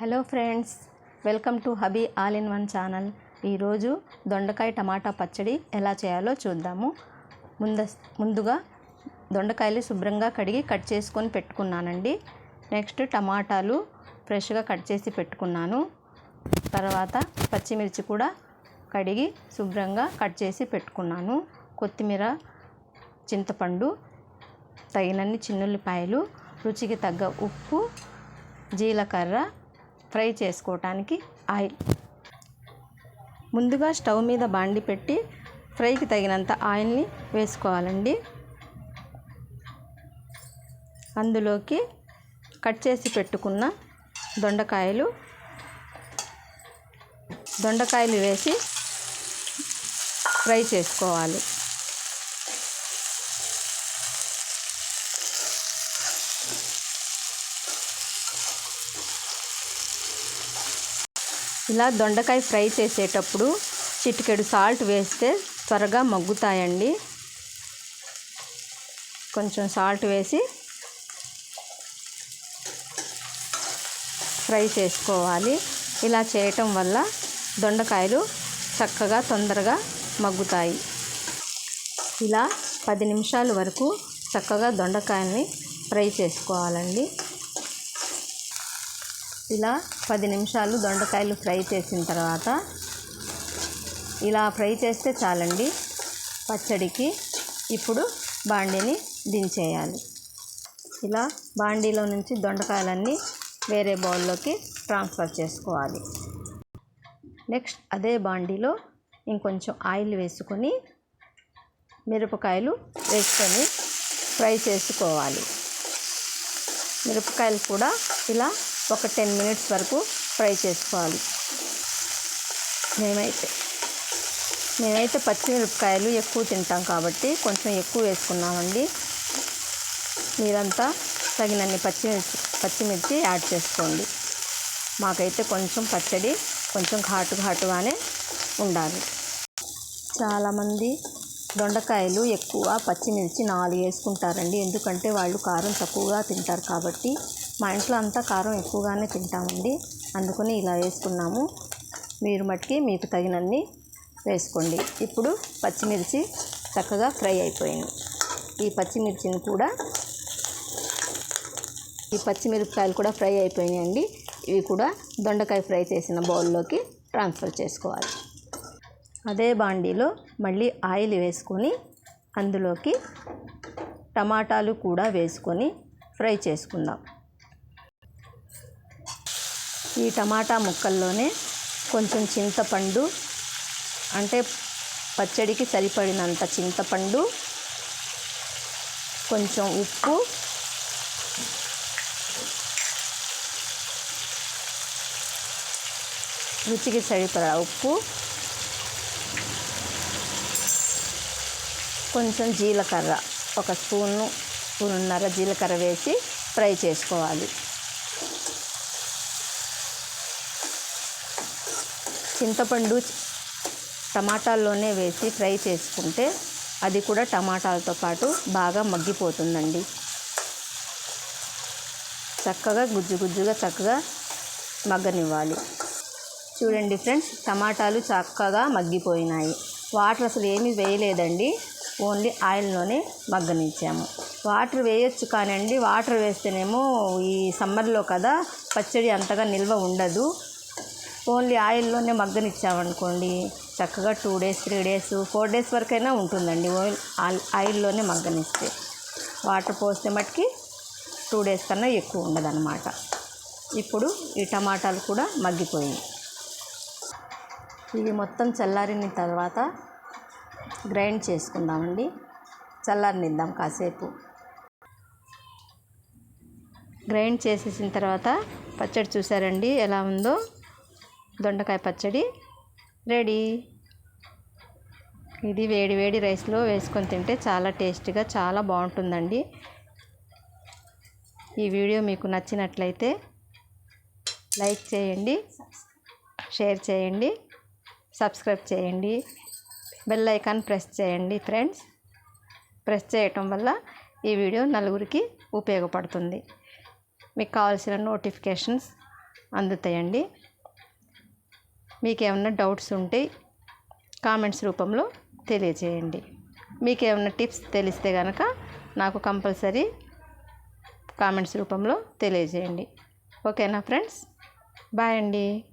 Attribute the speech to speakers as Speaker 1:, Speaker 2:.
Speaker 1: Hello friends, welcome to hubby all in one channel. ఈరోజు దొండకాయ టమాటా పచ్చడి ఎలా చేయాలో చూద్దాము. ముందుగా దొండకాయలు శుభ్రంగా కడిగి కట్ చేసుకొని పెట్టుకున్నానండి. నెక్స్ట్ టమాటాలు ఫ్రెష్గా కట్ చేసి పెట్టుకున్నాను. తర్వాత పచ్చిమిర్చి కూడా కడిగి శుభ్రంగా కట్ చేసి పెట్టుకున్నాను. కొత్తిమీర, చింతపండు, తగినన్ని చిన్నుల్లిపాయలు, రుచికి తగ్గ ఉప్పు, జీలకర్ర, ఫ్రై చేసుకోవటానికి ఆయిల్. ముందుగా స్టవ్ మీద బాండి పెట్టి ఫ్రైకి తగినంత ఆయిల్ని వేసుకోవాలండి. అందులోకి కట్ చేసి పెట్టుకున్న దొండకాయలు వేసి ఫ్రై చేసుకోవాలి. ఇలా దొండకాయ ఫ్రై చేసేటప్పుడు చిటికెడు సాల్ట్ వేస్తే త్వరగా మగ్గుతాయండి. కొంచెం సాల్ట్ వేసి ఫ్రై చేసుకోవాలి. ఇలా చేయటం వల్ల దొండకాయలు చక్కగా తొందరగా మగ్గుతాయి. ఇలా 10 నిమిషాల వరకు చక్కగా దొండకాయల్ని ఫ్రై చేసుకోవాలండి. ఇలా 10 నిమిషాలు దొండకాయలు ఫ్రై చేసిన తర్వాత ఇలా ఫ్రై చేస్తే చాలండి పచ్చడికి. ఇప్పుడు బాండీని దించేయాలి. ఇలా బాండీలో నుంచి దొండకాయలన్నీ వేరే బౌల్లోకి ట్రాన్స్ఫర్ చేసుకోవాలి. నెక్స్ట్ అదే బాండీలో ఇంకొంచెం ఆయిల్ వేసుకొని మిరపకాయలు వేసుకొని ఫ్రై చేసుకోవాలి. మిరపకాయలు కూడా ఇలా ఒక 10 మినిట్స్ వరకు ఫ్రై చేసుకోవాలి. మేమైతే పచ్చిమిరపకాయలు ఎక్కువ తింటాం కాబట్టి కొంచెం ఎక్కువ వేసుకున్నామండి. మీరంతా తగినన్ని పచ్చిమిర్చి యాడ్ చేసుకోండి. మాకైతే కొంచెం పచ్చడి కొంచెం ఘాటుగానే ఉండాలి. చాలామంది దొండకాయలు ఎక్కువ పచ్చిమిర్చి 4 వేసుకుంటారండి. ఎందుకంటే వాళ్ళు కారం తక్కువగా తింటారు కాబట్టి. మా ఇంట్లో అంతా కారం ఎక్కువగానే తింటామండి. అందుకని ఇలా వేసుకున్నాము. మీరు మట్టుకి మీకు తగినన్ని వేసుకోండి. ఇప్పుడు పచ్చిమిర్చి చక్కగా ఫ్రై అయిపోయింది. ఈ పచ్చిమిరపకాయలు కూడా ఫ్రై అయిపోయినాయండి. ఇవి కూడా దొండకాయ ఫ్రై చేసిన బౌల్లోకి ట్రాన్స్ఫర్ చేసుకోవాలి. అదే బాండీలో మళ్ళీ ఆయిల్ వేసుకొని అందులోకి టమాటాలు కూడా వేసుకొని ఫ్రై చేసుకుందాం. ఈ టమాటా ముక్కల్లోనే కొంచెం చింతపండు, అంటే పచ్చడికి సరిపడినంత చింతపండు, కొంచెం ఉప్పు, రుచికి సరిపడా ఉప్పు, కొంచెం జీలకర్ర, ఒక స్పూన్నర జీలకర్ర వేసి ఫ్రై చేసుకోవాలి. చింతపండు టమాటాల్లోనే వేసి ఫ్రై చేసుకుంటే అది కూడా టమాటాలతో పాటు బాగా మగ్గిపోతుందండి. చక్కగా గుజ్జుగా చక్కగా మగ్గనివ్వాలి. చూడండి ఫ్రెండ్స్, టమాటాలు చక్కగా మగ్గిపోయినాయి. వాటర్ అసలు ఏమీ వేయలేదండి, ఓన్లీ ఆయిల్లోనే మగ్గనిచ్చాము. వాటర్ వేయొచ్చు కానండి, వాటర్ వేస్తేనేమో ఈ సమ్మర్లో కదా పచ్చడి అంతగా నిల్వ ఉండదు. ఓన్లీ ఆయిల్లోనే మగ్గనిచ్చామనుకోండి చక్కగా 2 days 3 days 4 days వరకైనా ఉంటుందండి. ఆయిల్లోనే మగ్గనిస్తే. వాటర్ పోస్తే మట్టుకి 2 days కన్నా ఎక్కువ ఉండదన్నమాట. ఇప్పుడు ఈ టమాటాలు కూడా మగ్గిపోయాయి. ఇవి మొత్తం చల్లారిన తర్వాత గ్రైండ్ చేసుకుందామండి. చల్లారనిద్దాం కాసేపు. గ్రైండ్ చేసేసిన తర్వాత పచ్చడి చూసారండి ఎలా ఉందో. దొండకాయ పచ్చడి రెడీ. ఇది వేడి రైస్లో వేసుకొని తింటే చాలా టేస్టీగా చాలా బాగుంటుందండి. ఈ వీడియో మీకు నచ్చినట్లయితే లైక్ చేయండి, షేర్ చేయండి, సబ్స్క్రైబ్ చేయండి, బెల్ ఐకాన్ ప్రెస్ చేయండి ఫ్రెండ్స్. ప్రెస్ చేయటం వల్ల ఈ వీడియో నలుగురికి ఉపయోగపడుతుంది. మీకు కావాల్సిన నోటిఫికేషన్స్ అందుతాయండి. మీకేమన్నా డౌట్స్ ఉంటే కామెంట్స్ రూపంలో తెలియజేయండి. మీకేమన్నా టిప్స్ తెలిస్తే కనుక నాకు కంపల్సరీ కామెంట్స్ రూపంలో తెలియజేయండి. ఓకేనా ఫ్రెండ్స్? బాయ్ అండి.